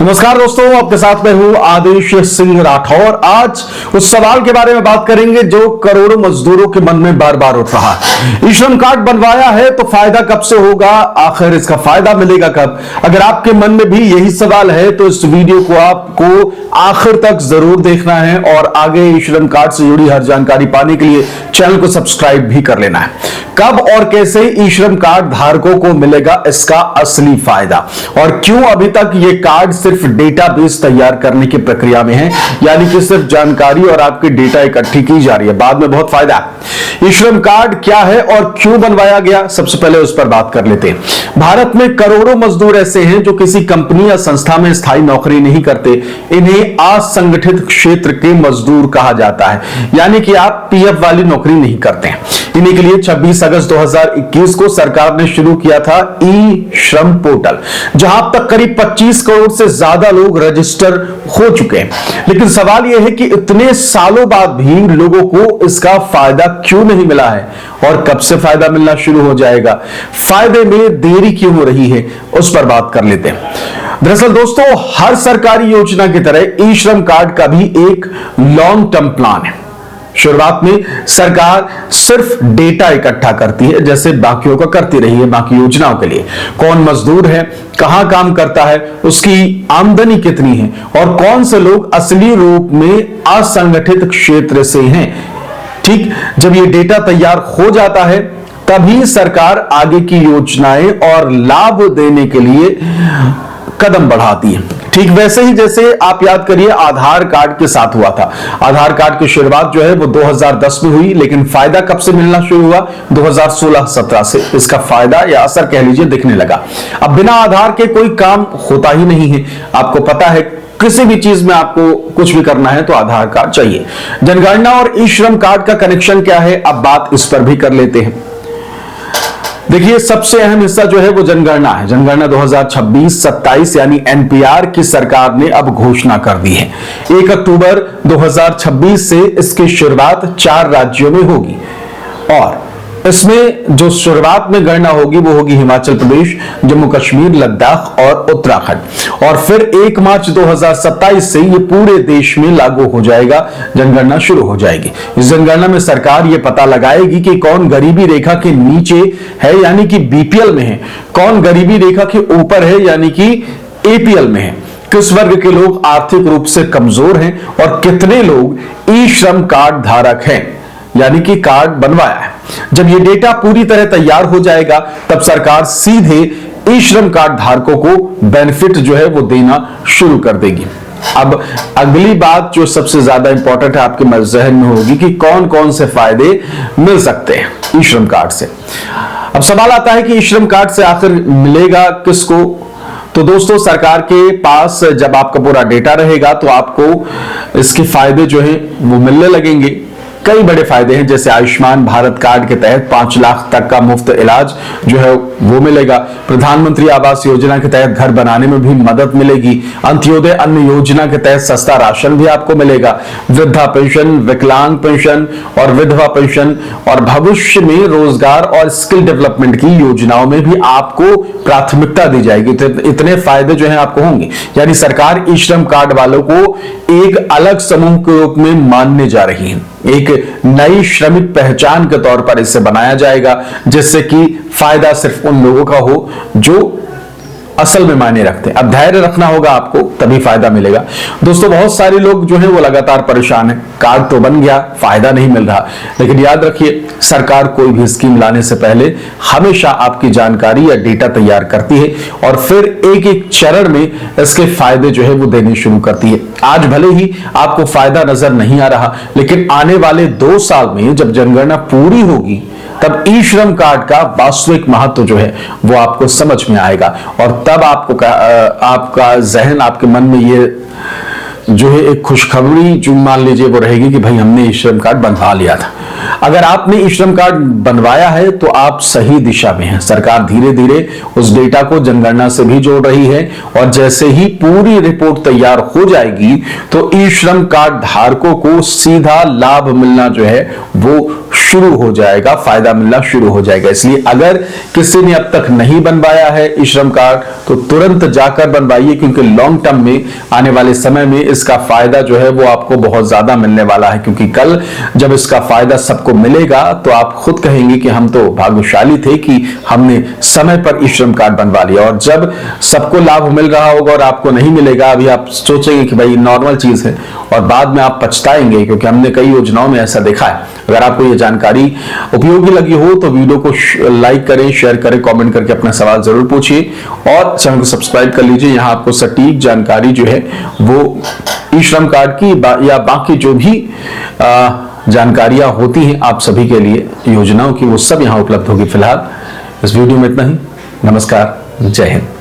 नमस्कार दोस्तों, आपके साथ मैं हूं आदेश सिंह राठौर। आज उस सवाल के बारे में बात करेंगे जो करोड़ों मजदूरों के मन में बार बार उठ रहा है। ई श्रम कार्ड बनवाया है तो फायदा कब से होगा, आखिर इसका फायदा मिलेगा कब? अगर आपके मन में भी यही सवाल है तो इस वीडियो को आपको आखिर तक जरूर देखना है और आगे ई श्रम कार्ड से जुड़ी हर जानकारी पाने के लिए चैनल को सब्सक्राइब भी कर लेना है। कब और कैसे ई श्रम कार्ड धारकों को मिलेगा इसका असली फायदा, और क्यों अभी तक ये कार्ड सिर्फ डेटाबेस तैयार करने की प्रक्रिया में है, यानी कि सिर्फ जानकारी और आपके डेटा इकट्ठी की जा रही है, बाद में बहुत फायदा है। ई श्रम कार्ड क्या है और क्यों बनवाया गया, सबसे पहले उस पर बात कर लेते हैं। भारत में करोड़ों मजदूर ऐसे हैं जो किसी कंपनी या संस्था में स्थायी नौकरी नहीं करते। इन्हें असंगठित क्षेत्र के मजदूर कहा जाता है, यानी कि आप पीएफ वाली नौकरी नहीं करते हैं। इन्हीं के लिए 26 अगस्त 2021 को सरकार ने शुरू किया था ई श्रम पोर्टल, जहां अब तक करीब 25 करोड़ से ज्यादा लोग रजिस्टर हो चुके हैं। लेकिन सवाल यह है कि इतने सालों बाद भी लोगों को इसका फायदा क्यों नहीं मिला है और कब से फायदा मिलना शुरू हो जाएगा, फायदे में देरी क्यों हो रही है, उस पर बात कर लेते हैं। दरअसल दोस्तों, हर सरकारी योजना की तरह ई श्रम कार्ड का भी एक लॉन्ग टर्म प्लान है। शुरुआत में सरकार सिर्फ डेटा इकट्ठा करती है, जैसे बाकियों का करती रही है बाकी योजनाओं के लिए। कौन मजदूर है, कहां काम करता है, उसकी आमदनी कितनी है और कौन से लोग असली रूप में असंगठित क्षेत्र से हैं। ठीक, जब ये डेटा तैयार हो जाता है तभी सरकार आगे की योजनाएं और लाभ देने के लिए कदम बढ़ाती है। ठीक वैसे ही जैसे आप याद करिए आधार कार्ड के साथ हुआ था। आधार कार्ड की शुरुआत जो है वो 2010 में हुई, लेकिन फायदा कब से मिलना शुरू हुआ? 2016-17 से इसका फायदा या असर कह लीजिए दिखने लगा। अब बिना आधार के कोई काम होता ही नहीं है। आपको पता है किसी भी चीज में आपको कुछ भी करना है तो आधार कार्ड चाहिए। जनगणना और ई श्रम कार्ड का कनेक्शन क्या है, अब बात इस पर भी कर लेते हैं। देखिए, सबसे अहम हिस्सा जो है वो जनगणना है। जनगणना 2026-27 यानी एनपीआर की सरकार ने अब घोषणा कर दी है। 1 अक्टूबर 2026 से इसकी शुरुआत 4 राज्यों में होगी और इसमें जो शुरुआत में गणना होगी वो होगी हिमाचल प्रदेश, जम्मू कश्मीर, लद्दाख और उत्तराखंड। और फिर 1 मार्च 2027 से ये पूरे देश में लागू हो जाएगा, जनगणना शुरू हो जाएगी। इस जनगणना में सरकार ये पता लगाएगी कि कौन गरीबी रेखा के नीचे है यानी कि बीपीएल में है, कौन गरीबी रेखा के ऊपर है यानी कि एपीएल में है, किस वर्ग के लोग आर्थिक रूप से कमजोर हैं और कितने लोग ई श्रम कार्ड धारक हैं, यानी कि कार्ड बनवाया है। जब ये डेटा पूरी तरह तैयार हो जाएगा तब सरकार सीधे ई श्रम कार्ड धारकों को बेनिफिट जो है वो देना शुरू कर देगी। अब अगली बात जो सबसे ज्यादा इंपॉर्टेंट है आपके जहन में होगी कि कौन कौन से फायदे मिल सकते हैं ई श्रम कार्ड से। अब सवाल आता है कि ई श्रम कार्ड से आखिर मिलेगा किसको? तो दोस्तों, सरकार के पास जब आपका पूरा डेटा रहेगा तो आपको इसके फायदे जो है वो मिलने लगेंगे। कई बड़े फायदे हैं, जैसे आयुष्मान भारत कार्ड के तहत 5 लाख तक का मुफ्त इलाज जो है वो मिलेगा। प्रधानमंत्री आवास योजना के तहत घर बनाने में भी मदद मिलेगी। अंत्योदय अन्न योजना के तहत सस्ता राशन भी आपको मिलेगा। वृद्धा पेंशन, विकलांग पेंशन और विधवा पेंशन, और भविष्य में रोजगार और स्किल डेवलपमेंट की योजनाओं में भी आपको प्राथमिकता दी जाएगी। तो इतने फायदे जो है आपको होंगे, यानी सरकार ई श्रम कार्ड वालों को एक अलग समूह के रूप में मानने जा रही है। एक नई श्रमिक पहचान के तौर पर इसे बनाया जाएगा, जिससे कि फायदा सिर्फ उन लोगों का हो जो असल में मायने रखते हैं। अब धैर्य रखना होगा आपको, तभी फायदा मिलेगा। दोस्तों, बहुत सारे लोग जो हैं वो लगातार परेशान हैं। कार्ड तो बन गया, फायदा नहीं मिल रहा। लेकिन याद रखिए, सरकार कोई भी स्कीम लाने से पहले हमेशा आपकी जानकारी या डेटा तैयार करती है और फिर एक एक चरण में इसके फायदे जो है वो देने शुरू करती है। आज भले ही आपको फायदा नजर नहीं आ रहा, लेकिन आने वाले 2 साल में जब जनगणना पूरी होगी तब ई श्रम कार्ड का वास्तविक महत्व जो है वो आपको समझ में आएगा और तब आपका जहन, आपके मन में ये जो है एक खुशखबरी जो मान लीजिए वो रहेगी कि भाई हमने ई श्रम कार्ड बनवा लिया था। अगर आपने ई श्रम कार्ड बनवाया है तो आप सही दिशा में हैं। सरकार धीरे धीरे उस डेटा को जनगणना से भी जोड़ रही है और जैसे ही पूरी रिपोर्ट तैयार हो जाएगी तो ई श्रम कार्ड धारकों को सीधा लाभ मिलना जो है वो शुरू हो जाएगा, फायदा मिलना शुरू हो जाएगा। इसलिए अगर किसी ने अब तक नहीं बनवाया है ई श्रम कार्ड तो तुरंत जाकर बनवाइए, क्योंकि लॉन्ग टर्म में आने वाले समय में इसका फायदा जो है वो आपको बहुत ज्यादा मिलने वाला है। क्योंकि कल जब इसका फायदा सबको मिलेगा तो आप खुद कहेंगे कि हम तो भाग्यशाली थे कि हमने समय पर ई श्रम कार्ड बनवा लिया। और जब सबको लाभ मिल रहा होगा और आपको नहीं मिलेगा, अभी आप सोचेंगे कि भाई नॉर्मल चीज है, और बाद में आप पछताएंगे, क्योंकि हमने कई योजनाओं में ऐसा देखा है। अगर आपको ये जानकारी उपयोगी लगी हो तो वीडियो को लाइक करें, शेयर करें, कमेंट करके अपना सवाल जरूर पूछिए और चैनल को सब्सक्राइब कर लीजिए। यहां आपको सटीक जानकारी जो है वो ई श्रम कार्ड की या बाकी जो भी जानकारियां होती हैं आप सभी के लिए योजनाओं की, वो सब यहां उपलब्ध होगी। फिलहाल इस वीडियो में इतना ही। नमस्कार, जय हिंद।